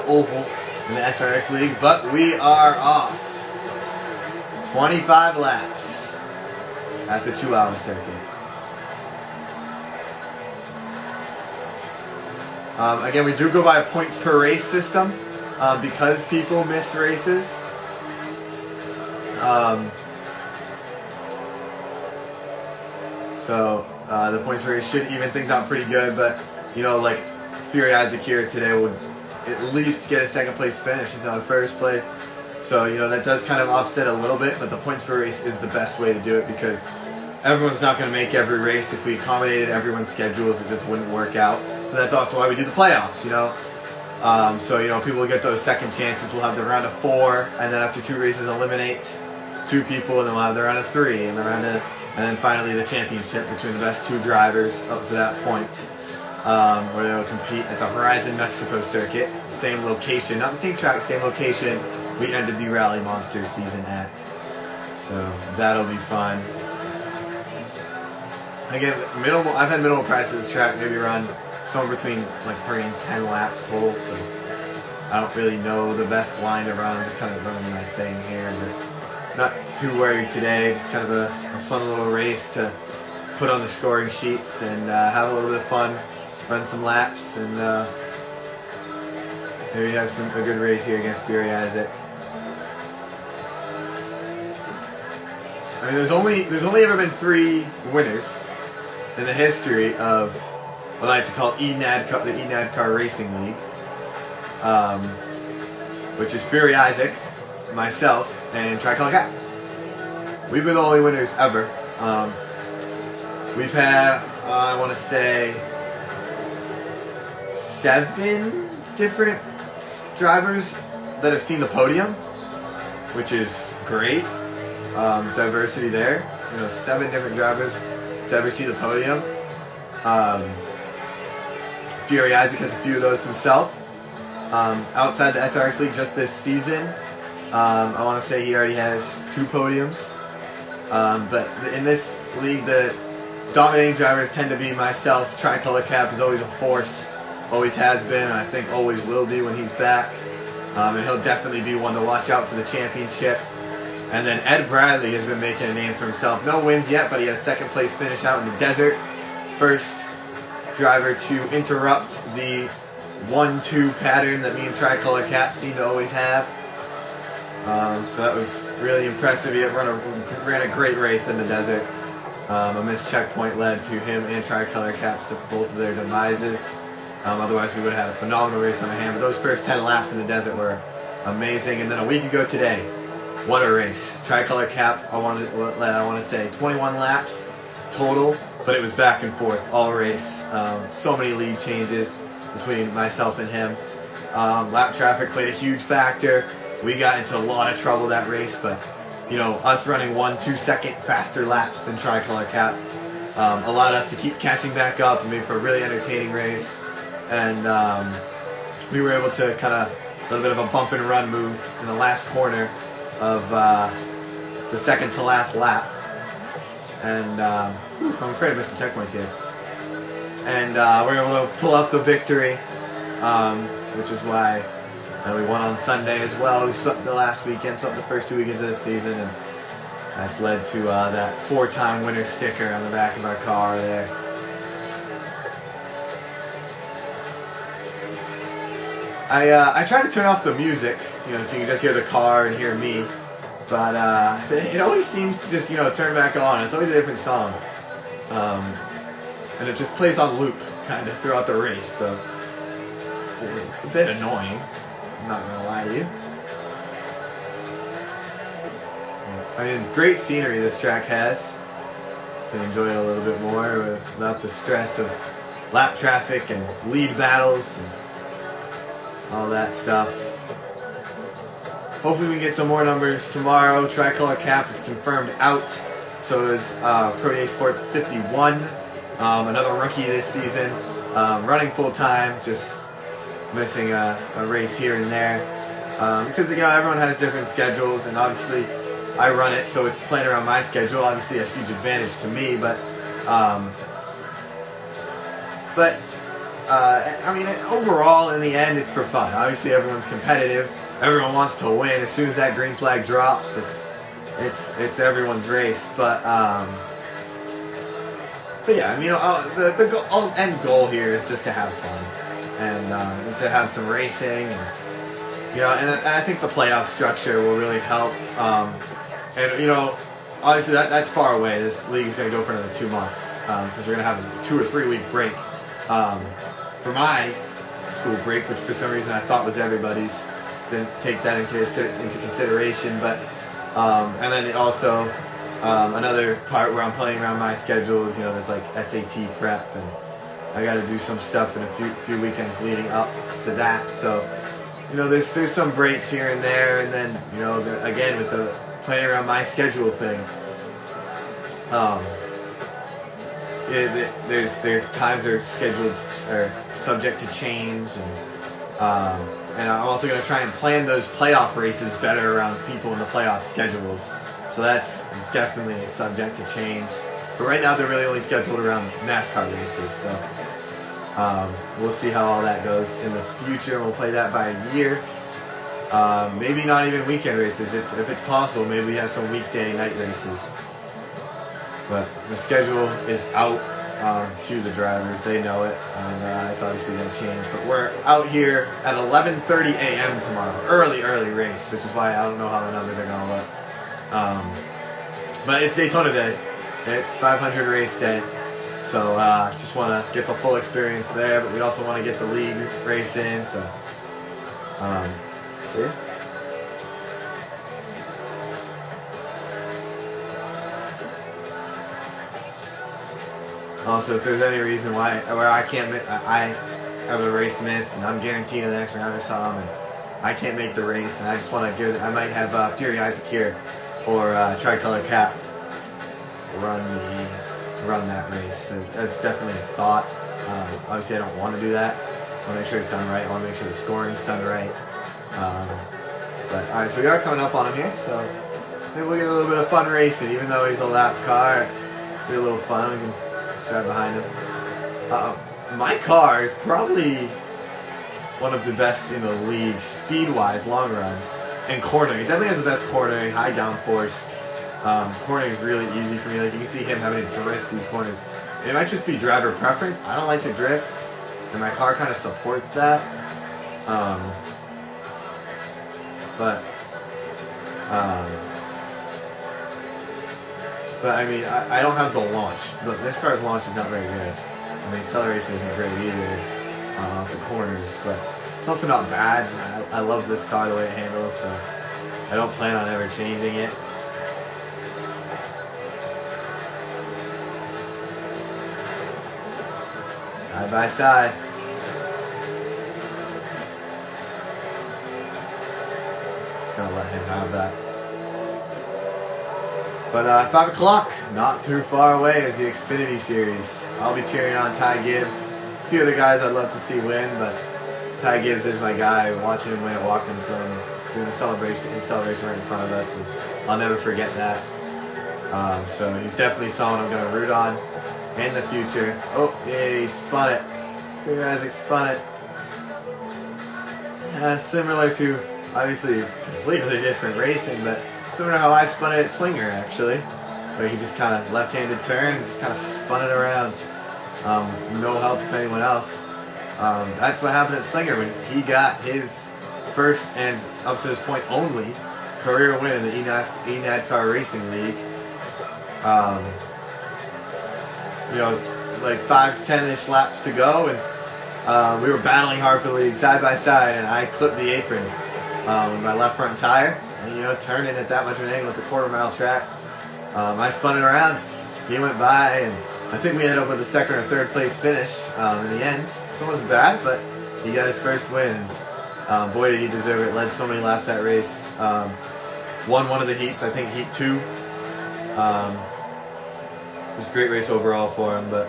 Oval in the SRX League, but we are off. 25 laps at the 2-hour circuit. Again, we do go by a points per race system because people miss races. So the points per race should even things out pretty good, but you know, like Fury Isaac here today would at least get a second place finish, if not first place. So you know that does kind of offset a little bit, but the points per race is the best way to do it because everyone's not going to make every race. If we accommodated everyone's schedules, it just wouldn't work out. But that's also why we do the playoffs, you know. So you know people will get those second chances. We'll have the round of 4, and then after 2 races, eliminate 2 people, and then we'll have the round of 3, and and then finally the championship between the best 2 drivers up to that point, where they'll compete at the Horizon Mexico circuit, same location, not the same track, same location. We ended the Rally Monsters season at, so that'll be fun. Again, minimal. I've had minimal practice at this track, maybe around somewhere between like 3 and 10 laps total. So I don't really know the best line to run. I'm just kind of running my thing here, but not too worried today. Just kind of a fun little race to put on the scoring sheets and have a little bit of fun, run some laps, and maybe have a good race here against Fury Isaac. I mean, there's only ever been 3 winners in the history of what I like to call the eNADCAR Racing League, which is Fury Isaac, myself, and Tricolor Cap. We've been the only winners ever. We've had, I want to say, 7 different drivers that have seen the podium, which is great. Diversity there. You know, 7 different drivers to ever see the podium. Fury Isaac has a few of those himself. Outside the SRX League just this season, I want to say he already has 2 podiums. But in this league, the dominating drivers tend to be myself. Tricolor Cap is always a force, always has been, and I think always will be when he's back. And he'll definitely be one to watch out for the championship. And then Ed Bradley has been making a name for himself. No wins yet, but he had a 2nd place finish out in the desert. First driver to interrupt the 1-2 pattern that me and Tricolor Cap seem to always have. So that was really impressive. He ran a great race in the desert. A missed checkpoint led to him and Tricolor Caps to both of their demises. Otherwise we would have had a phenomenal race on our hand. But those first 10 laps in the desert were amazing. And then a week ago today, what a race. Tricolor Cap, I want to say 21 laps total, but it was back and forth all race. So many lead changes between myself and him. Lap traffic played a huge factor. We got into a lot of trouble that race, but you know, us running 1-2 second faster laps than Tricolor Cap allowed us to keep catching back up and made for a really entertaining race. And we were able to kind of a little bit of a bump and run move in the last corner of the second to last lap, and I'm afraid I missed the checkpoints here. And we're able to pull out the victory, which is why we won on Sunday as well. We swept the last weekend, swept the first 2 weekends of the season, and that's led to that 4-time winner sticker on the back of our car there. I try to turn off the music, you know, so you can just hear the car and hear me, but it always seems to just, you know, turn back on. It's always a different song, and it just plays on loop kind of throughout the race, so it's a bit annoying, I'm not gonna lie to you. I mean, great scenery this track has. Can enjoy it a little bit more without the stress of lap traffic and lead battles and all that stuff. Hopefully we can get some more numbers tomorrow. Tricolor Cap is confirmed out. So is Pro EA Sports 51. Another rookie this season. Running full time, just missing a race here and there. Because you know, everyone has different schedules, and obviously I run it, so it's playing around my schedule. Obviously a huge advantage to me, but I mean, overall, in the end, it's for fun. Obviously, everyone's competitive. Everyone wants to win. As soon as that green flag drops, it's everyone's race. But yeah, I mean, the end goal here is just to have fun and to have some racing, and I think the playoff structure will really help. And obviously that's far away. This league is going to go for another 2 months because we're going to have a 2 or 3 week break for my school break, which for some reason I thought was everybody's. Didn't take that into consideration, but and then also another part where I'm playing around my schedules. There's like SAT prep, and I got to do some stuff in a few weekends leading up to that. So there's some breaks here and there, and then again with the playing around my schedule thing. Their times are scheduled or subject to change, and I'm also going to try and plan those playoff races better around people in the playoff schedules. So that's definitely subject to change. But right now they're really only scheduled around NASCAR races. So we'll see how all that goes in the future. We'll play that by a year. Maybe not even weekend races. If it's possible, maybe we have some weekday night races. But the schedule is out to the drivers. They know it, and it's obviously going to change. But we're out here at 11:30 a.m. tomorrow. Early race, which is why I don't know how the numbers are going to look. But it's Daytona Day. It's 500 race day. So just want to get the full experience there, but we also want to get the league race in. So see. Also, if there's any reason where I have a race missed and I'm guaranteed in the next round or something, and I can't make the race, and I just want to I might have Fury Isaac here or Tricolor Cap run that race. So that's definitely a thought. Obviously, I don't want to do that. I want to make sure it's done right. I want to make sure the scoring's done right. But alright, so we are coming up on him here, so maybe we'll get a little bit of fun racing, even though he's a lap car. It'll be a little fun. We can drive behind him. My car is probably one of the best in the league, speed-wise, long run, and cornering. It definitely has the best cornering, high downforce. Cornering is really easy for me. Like, you can see him having to drift these corners. It might just be driver preference. I don't like to drift, and my car kind of supports that. But I mean, I don't have the launch. This car's launch is not very good. And the acceleration isn't great either off the corners, but it's also not bad. I love this car, the way it handles, so I don't plan on ever changing it. Side by side. Just gonna let him have that. But 5 o'clock, not too far away, is the Xfinity Series. I'll be cheering on Ty Gibbs. A few other guys I'd love to see win, but Ty Gibbs is my guy. Watching him win at Watkins Glen, doing his celebration right in front of us, and I'll never forget that. So he's definitely someone I'm going to root on in the future. Oh, yeah, he spun it. Fury Isaac spun it. Similar to, obviously, completely different racing, but similar to how I spun it at Slinger, actually. Where he just kind of left-handed turn and just kind of spun it around. No help from anyone else. That's what happened at Slinger when he got his first and, up to this point, only career win in the eNADCAR Racing League. Like 5-10-ish laps to go, and we were battling hard for the lead side by side, and I clipped the apron with my left front tire. And, turning at that much of an angle, it's a quarter-mile track. I spun it around. He went by, and I think we ended up with a second or third place finish in the end. So it wasn't bad, but he got his first win. Boy, did he deserve it. Led so many laps that race. Won one of the heats, I think Heat 2. It was a great race overall for him, but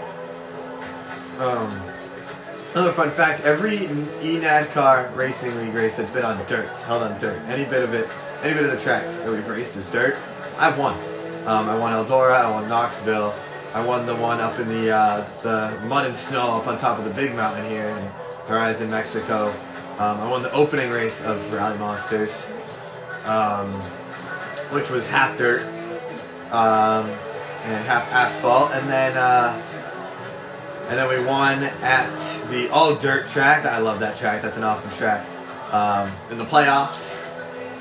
another fun fact, every eNADCAR Racing League race that's been on dirt, held on dirt, any bit of the track that we've raced is dirt, I've won. I won Eldora, I won Knoxville, I won the one up in the mud and snow up on top of the big mountain here in Horizon, Mexico. I won the opening race of Rally Monsters, which was half dirt and half asphalt, and then we won at the all dirt track. I love that track. That's an awesome track. In the playoffs,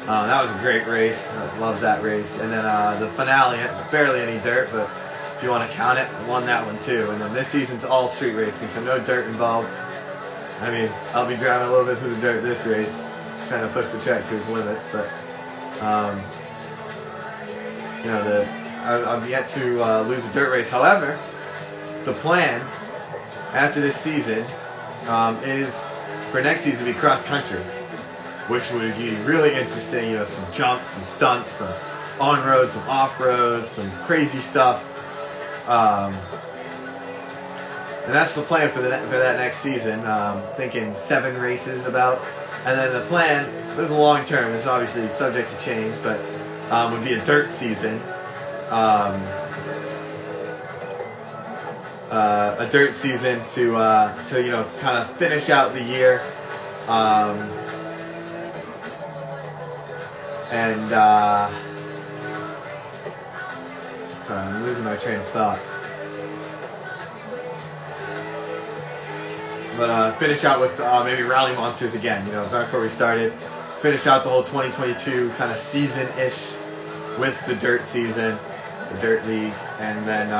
that was a great race. I love that race. And then the finale, barely any dirt, but if you want to count it, won that one too. And then this season's all street racing, so no dirt involved. I mean, I'll be driving a little bit through the dirt this race, trying to push the track to its limits, but you know, I've yet to lose a dirt race. However, the plan after this season is for next season to be cross country, which would be really interesting. You know, some jumps, some stunts, some on road, some off road, some crazy stuff. And that's the plan for that next season. Thinking 7 races about, and then the plan. This is long term. It's obviously subject to change, but would be a dirt season. A dirt season to you know, kind of finish out the year. Sorry, I'm losing my train of thought. But finish out with maybe Rally Monsters again, you know, back where we started. Finish out the whole 2022 kind of season-ish with the dirt season, the dirt league, and then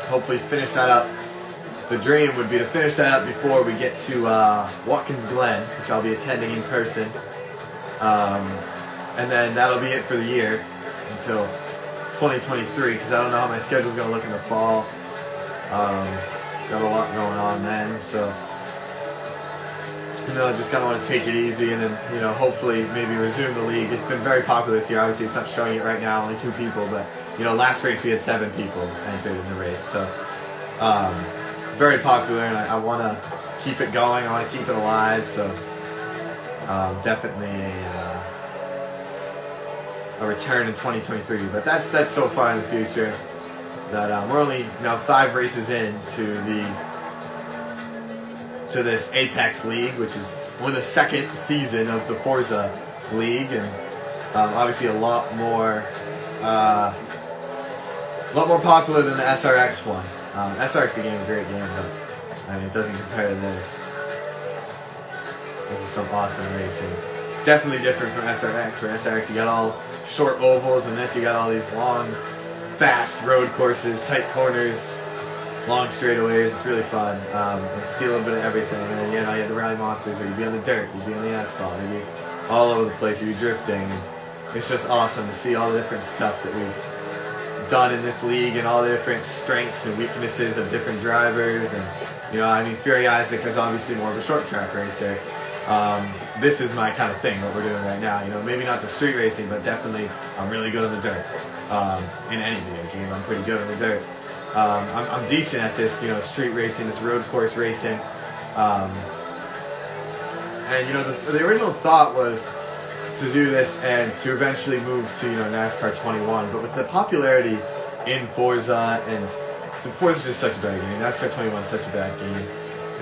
hopefully finish that up. The dream would be to finish that up before we get to Watkins Glen, which I'll be attending in person. And then that'll be it for the year until 2023, because I don't know how my schedule's going to look in the fall. Got a lot going on then, so you know, just kind of want to take it easy, and then, you know, hopefully maybe resume the league. It's been very popular this year. Obviously, it's not showing it right now, only 2 people, but, you know, last race we had 7 people entered in the race, so very popular, and I want to keep it going. I want to keep it alive, so definitely a return in 2023, but that's so far in the future that we're only, you know, 5 races in to this Apex League, which is the 2nd season of the Forza League, and obviously a lot more popular than the SRX one. SRX the game is a great game, but I mean, it doesn't compare to this. This is some awesome racing. Definitely different from SRX. For SRX, you got all short ovals, and this you got all these long, fast road courses, tight corners, long straightaways. It's really fun. And to see a little bit of everything. And then, you know, you have the Rally Monsters where you'd be on the dirt, you'd be on the asphalt, you'd be all over the place, you'd be drifting. And it's just awesome to see all the different stuff that we've done in this league, and all the different strengths and weaknesses of different drivers. And, you know, I mean, Fury Isaac is obviously more of a short track racer. This is my kind of thing, what we're doing right now. You know, maybe not the street racing, but definitely I'm really good on the dirt. In any video game, I'm pretty good on the dirt. I'm decent at this, you know, street racing, this road course racing. And, you know, the original thought was to do this and to eventually move to, you know, NASCAR 21. But with the popularity in Forza, and Forza's just such a bad game. NASCAR 21 is such a bad game,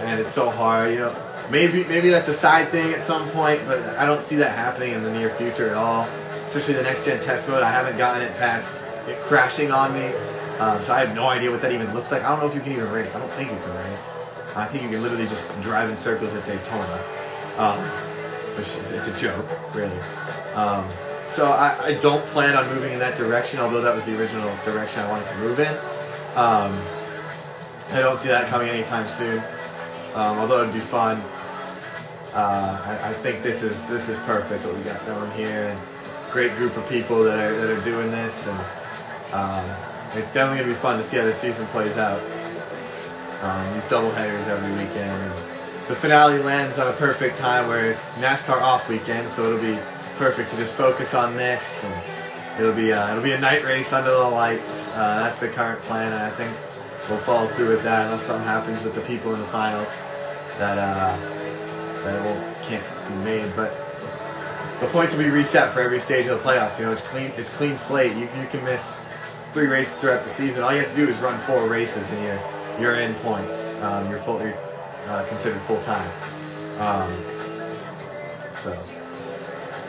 and it's so hard, you know. Maybe that's a side thing at some point, but I don't see that happening in the near future at all. Especially the next gen test mode, I haven't gotten it past it crashing on me, so I have no idea what that even looks like. I don't know if you can even race. I don't think you can race. I think you can literally just drive in circles at Daytona, which is a joke, really. So I don't plan on moving in that direction, although that was the original direction I wanted to move in. I don't see that coming anytime soon, although it'd be fun. I think this is perfect what we got going here, and great group of people that are doing this, and it's definitely gonna be fun to see how this season plays out. These double headers every weekend, and the finale lands on a perfect time where it's NASCAR off weekend, so it'll be perfect to just focus on this, and it'll be a night race under the lights. That's the current plan, and I think we'll follow through with that unless something happens with the people in the finals that can't be made. But the points will be reset for every stage of the playoffs. You know, it's clean slate. You can miss 3 races throughout the season. All you have to do is run 4 races and you're in points. You're considered full time.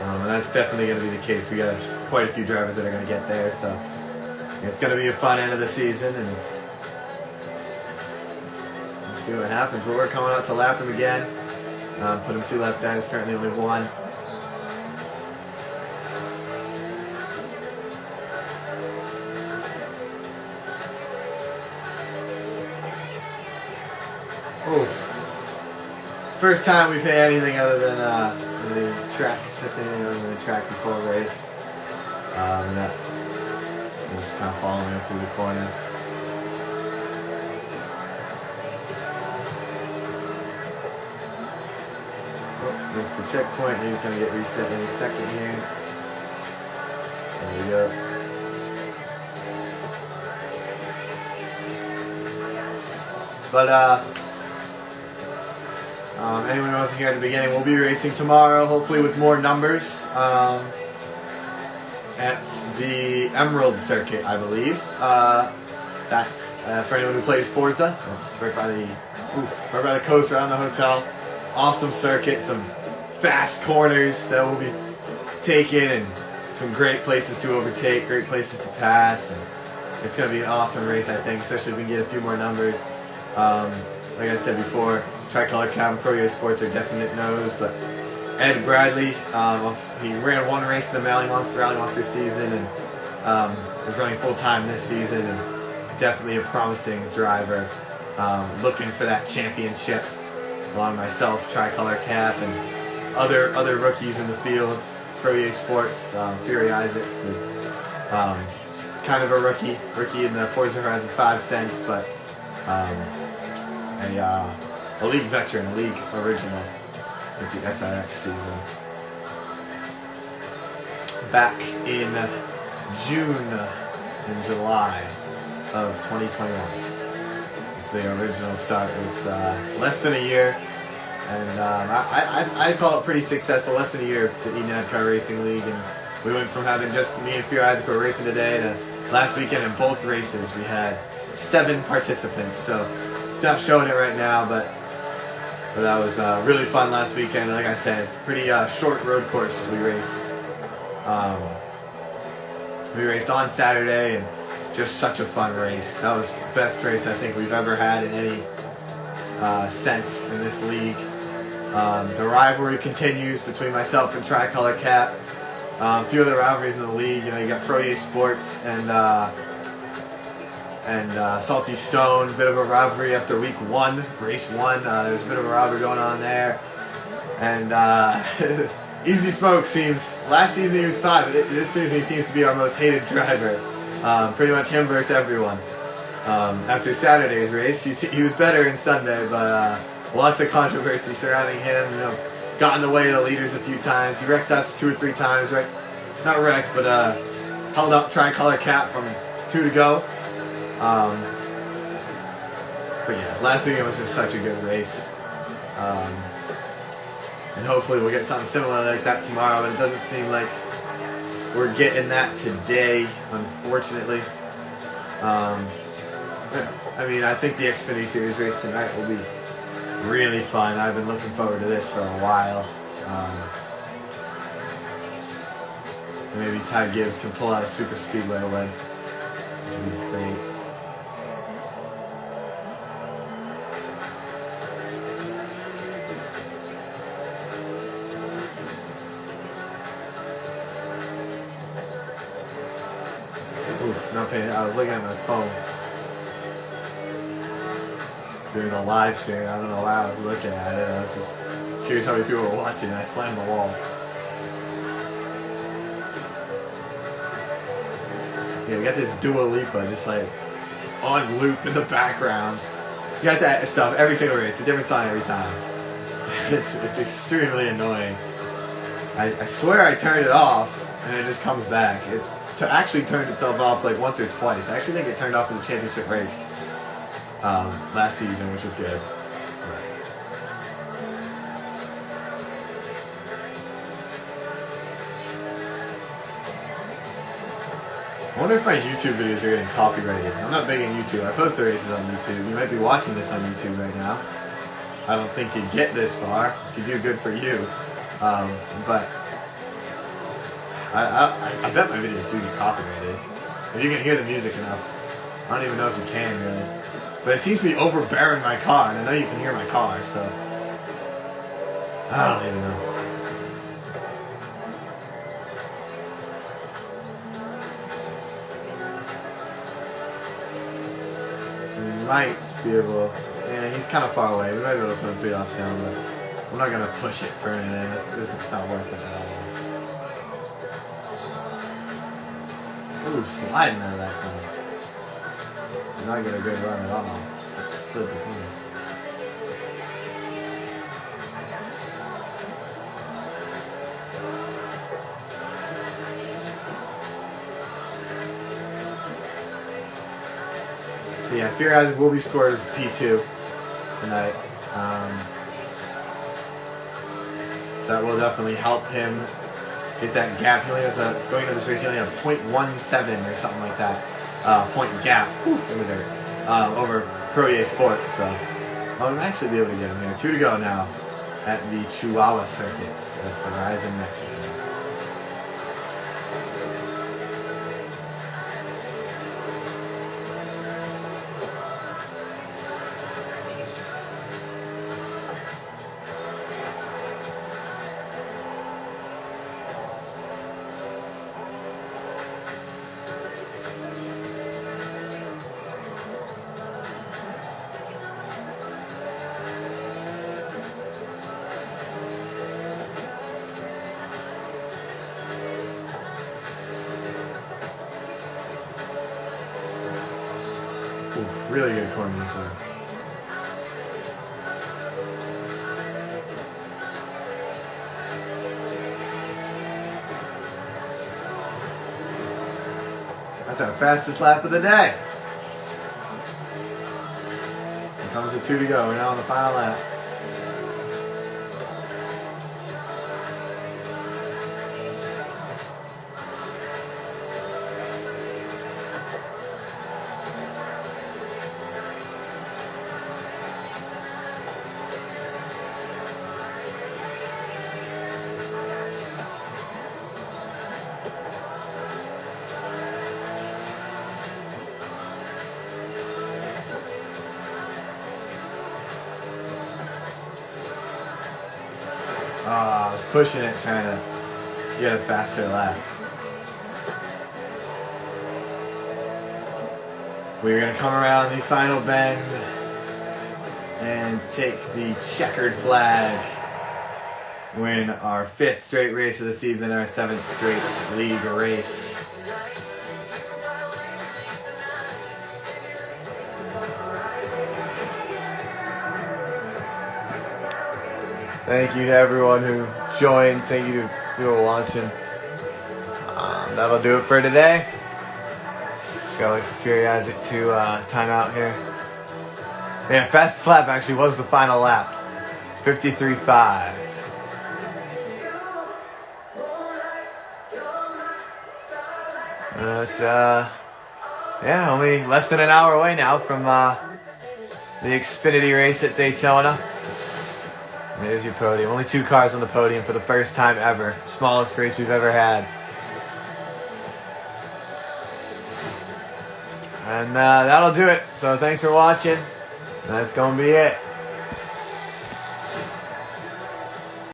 And that's definitely going to be the case. We got quite a few drivers that are going to get there, so it's going to be a fun end of the season, and we'll see what happens. But we're coming out to lap him again. Put him 2 laps down. He's currently only 1. Oof. First time we've hit anything other than the track, just anything other than the track this whole race. Just kind of following him through the corner. Oh, missed the checkpoint. He's going to get reset in a second here. There we go. But anyone who wasn't here at the beginning, we'll be racing tomorrow, hopefully with more numbers, at the Emerald Circuit, I believe. That's for anyone who plays Forza. That's right by the coast, around the hotel. Awesome circuit, some fast corners that we'll be taking, and some great places to overtake, great places to pass. And it's going to be an awesome race, I think, especially if we can get a few more numbers. Like I said before, Tricolor Cab and Pro Sports are definite no's, but Ed Bradley, he ran 1 race in the Rally Monster season, and is running full time this season, and definitely a promising driver. Looking for that championship, along with myself, Tricolor Cap, and other rookies in the fields. Pro Sports, Fury Isaac, kind of a rookie in the Forza Horizon 5 sense, but a league veteran, a league original with the SRX season. Back in June and July of 2021. It's the original start. It's less than a year, and I call it pretty successful. Less than a year of the eNADCAR Racing League, and we went from having just me and Fury Isaac were racing today to last weekend in both races we had 7 participants. So it's not showing it right now, but that was really fun last weekend. Like I said, pretty short road course we raced. We raced on Saturday, and just such a fun race. That was the best race I think we've ever had in any sense in this league. The rivalry continues between myself and Tricolor Cap. A few other rivalries in the league. You got Pro Sports and Salty Stone. Bit of a rivalry after week 1, race 1. There's a bit of a rivalry going on there. And Easy Smoke seems, last season he was fine, but this season he seems to be our most hated driver. Pretty much him versus everyone. After Saturday's race, he was better in Sunday, but lots of controversy surrounding him. Got in the way of the leaders a few times. He wrecked us 2 or 3 times, right? Not wrecked, but held up Tricolor Cap from 2 to go. But yeah, last weekend was just such a good race. And hopefully we'll get something similar like that tomorrow, but it doesn't seem like we're getting that today, unfortunately. I mean, I think the Xfinity Series race tonight will be really fun. I've been looking forward to this for a while. Maybe Ty Gibbs can pull out a super speedway win. Which would be great. Oof, not paying. I was looking at my phone. Doing a live stream. I don't know why I was looking at it. I was just curious how many people were watching. I slammed the wall. Yeah, we got this Dua Lipa just like on loop in the background. You got that stuff every single race. It's a different song every time. It's extremely annoying. I swear I turned it off and it just comes back. It actually turned itself off like once or twice. I actually think it turned off in the championship race last season, which was good. I wonder if my YouTube videos are getting copyrighted. I'm not big on YouTube. I post the races on YouTube. You might be watching this on YouTube right now. I don't think you'd get this far. If you do, good for you. But I bet my videos do get copyrighted. If you can hear the music enough. I don't even know if you can, really. But it seems to be overbearing my car, and I know you can hear my car, so I don't even know. We might be able, yeah, he's kind of far away. We might be able to put him 3 laps down, but I'm not going to push it for anything. It's not worth it at all. Ooh, sliding out of that corner. Did not get a good run at all. Just slid the corner. So yeah, Fury Isaac will be scored as P2 tonight. So that will definitely help him get that gap. He only has going into this race, he only had a .17 or something like that. Point gap over Pro EA Sports. So I'll actually be able to get him here. 2 to go now at the Chihuahua circuits at Horizon, Mexico. Oof, really good corner this time. That's our fastest lap of the day. Here comes the 2 to go. We're now on the final lap. I was pushing it, trying to get a faster lap. We're going to come around the final bend and take the checkered flag. Win our 5th straight race of the season, our 7th straight league race. Thank you to everyone who joined. Thank you to people watching. That'll do it for today. Just gotta wait for Fury Isaac to time out here. Yeah, fastest lap actually was the final lap. 53.5. But, yeah, only less than an hour away now from the Xfinity race at Daytona. There's your podium. Only 2 cars on the podium for the first time ever. Smallest race we've ever had. And that'll do it. So thanks for watching. That's going to be it.